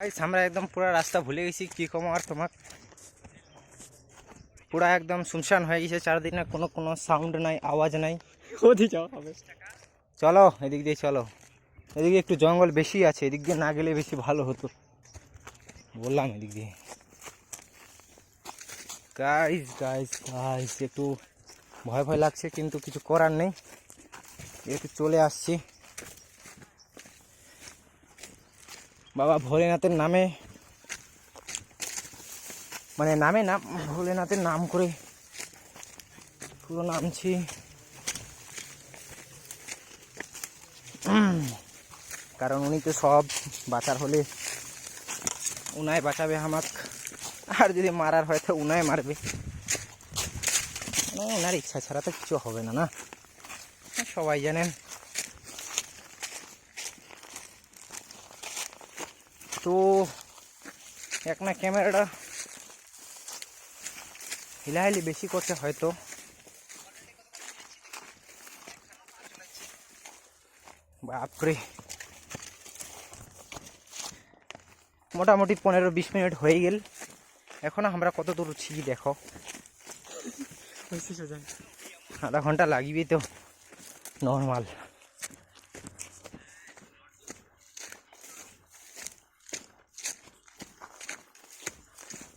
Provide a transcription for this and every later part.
Guys আমরা একদম পুরো রাস্তা ভুলে গেছি, কি কম আর তোমাক। পুরা একদম শুনশান হয়ে গেছে, চারদিকে কোনো সাউন্ড নাই, আওয়াজ নাই। চলো এদিক দিয়ে চলো, এদিকে একটু জঙ্গল বেশি আছে, এদিক দিয়ে না গেলে বেশি ভালো হতো, বললাম এদিক দিয়ে। গাইস গাইস গাইস একটু ভয় ভয় লাগছে, কিন্তু কিছু করার নেই, একটু চলে আসছি। বাবা ভোলেনাথের নামে, মানে নামে নাম, ভোলেনাথের নাম করে পুরো নামছি। কারণ উনি তো সব, বাঁচার হলে উনায় বাঁচাবে আমাক, আর যদি মারার হয় তো উনায় মারবে। ওনার ইচ্ছা ছাড়া তো কিছু হবে না, না সবাই জানেন। তো এক না ক্যামেরাটা হিলাহিলি বেশি করছে হয়তো। বাপরে, মোটামুটি 15-20 মিনিট হয়ে গেল, এখনো আমরা কত দূর ছি দেখো, আধা ঘন্টা লাগবে তো নর্মাল।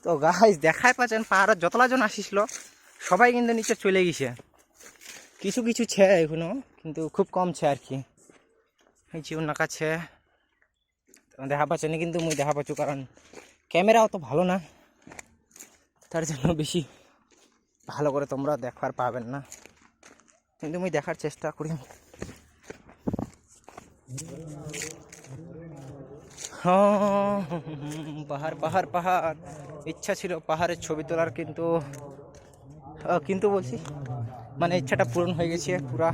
তো গাইস দেখাই পাচ্ছেন পাহাড়ের যতলা জন আসিছিল সবাই কিন্তু নিচে চলে গেছে, কিছু কিছু ছে এখনো, কিন্তু খুব কম ছে আর কি। এই যে ওনাকা ছে দেখা পাচ্ছেন, কিন্তু মুই দেখা পাচ্ছি কারণ ক্যামেরা অত ভালো না, তার জন্য বেশি ভালো করে তোমরা দেখার পাবেন না, কিন্তু মুই দেখার চেষ্টা করি। পাহাড় পাহাড় পাহাড়, ইচ্ছা ছিল পাহাড়ের ছবি তোলার, কিন্তু বলছি মানে ইচ্ছাটা পূরণ হয়ে গেছে পুরা,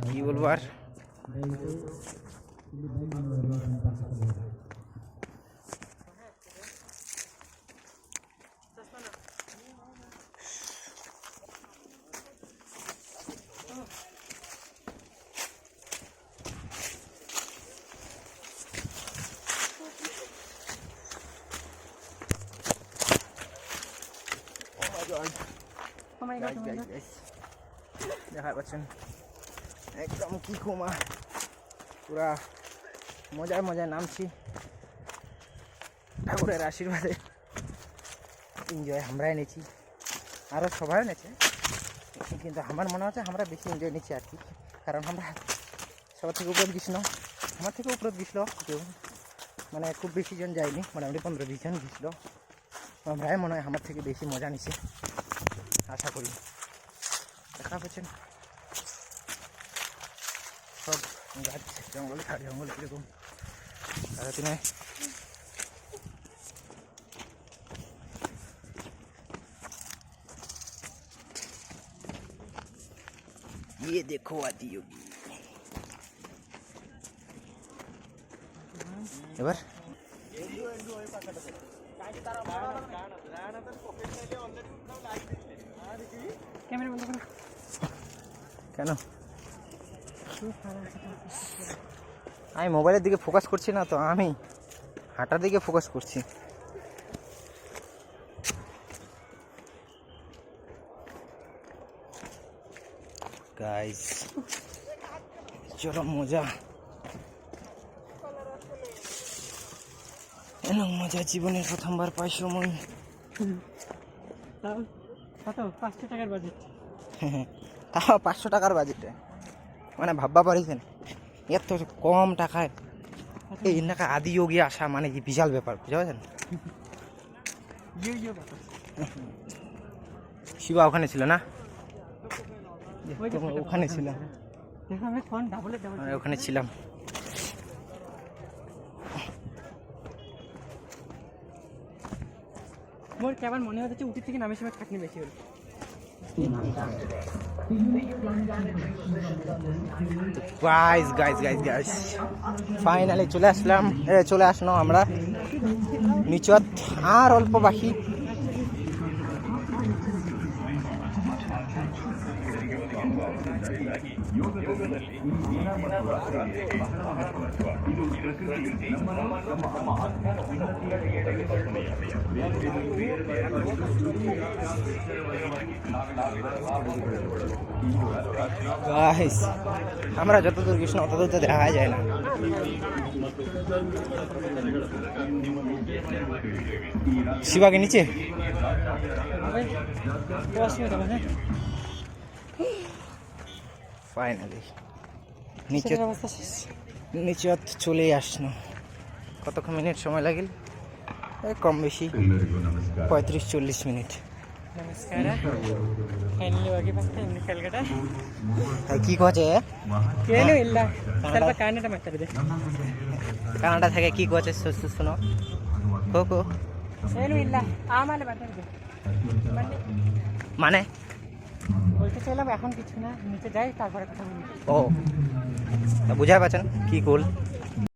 কি বলবো আর। দেখা পাচ্ছেন একদম কি ঘুমা, পুরা মজায় মজায় নামছি, ঠাকুরের আশীর্বাদে এনজয় আমরাই নিচ্ছি, আরও সবাই নেছে, কিন্তু আমার মনে হচ্ছে আমরা বেশি এনজয় নিচ্ছি আর কি। কারণ আমরা সবার থেকে উপরে গেছিল, আমার থেকে উপরে গেছিল কেউ, মানে খুব বেশি জন যায়নি, মোটামুটি 15-20 জন গেছিল। আমরাই মনে হয় আমার থেকে বেশি মজা নিছে আশা করি। দেখা পাচ্ছেন সব গাছ জঙ্গল, ঝাড় জঙ্গল কীরকম তারা নয়। ये देखो आदि योगी, এবার কেন আমি মোবাইলের দিকে ফোকাস করছি না তো, আমি হাঁটার দিকে ফোকাস করছি। গাইস চলো মজা, এরকম মজা জীবনের প্রথমবার পাইছো মই। তাও 500 টাকার বাজেট, তাও 500 টাকার বাজেটে, মানে ভাববা পারিছেন এত কম টাকায় এই নাকা আদি যোগী আসা মানে কি বিশাল ব্যাপার, বুঝতে পারছেন। শিবা ওখানে ছিল না, ওখানে ছিল, ওখানে ছিলাম। মোর কেমন মনে হচ্ছে উঠি থেকে নামের সময় খাটনি বেশি হলো। Guys guys guys guys finally চলে আসলাম আমরা নিচত, আর অল্প বাকি। গাইস আমরা যতদূর কৃষ্ণ অতদূর তো দেখা যায় না। শিবাকে নিচে হ্যাঁ ফাইনালি নিচে সেটার অবস্থা শেষ। নিচে চলেই আসলো। কতক্ষণ মিনিট সময় লাগিল? এই কম বেশি 35-40 মিনিಟ್. ನಮಸ್ಕಾರ. ಫೈನಲಿ ಹೋಗಿ ಬಂತೆ ಇನ್ನು ಕೆಳಗಡೆ কি কোচে ಏನೂ ಇಲ್ಲ, ಸ್ವಲ್ಪ ಕನ್ನಡ ಮಾತಾಡಿದೆ. ಕನ್ನಡ থেকে কি কোচে শোনো কোকো ಏನೂ ಇಲ್ಲ, ಆಮೇಲೆ ಮಾತಾಡಿದೆ. মানে বলতে চাইলাম এখন কিছু না, নিচে যাই তারপরে কথা বলি। ও বুঝাই পাচ্ছেন কি কুল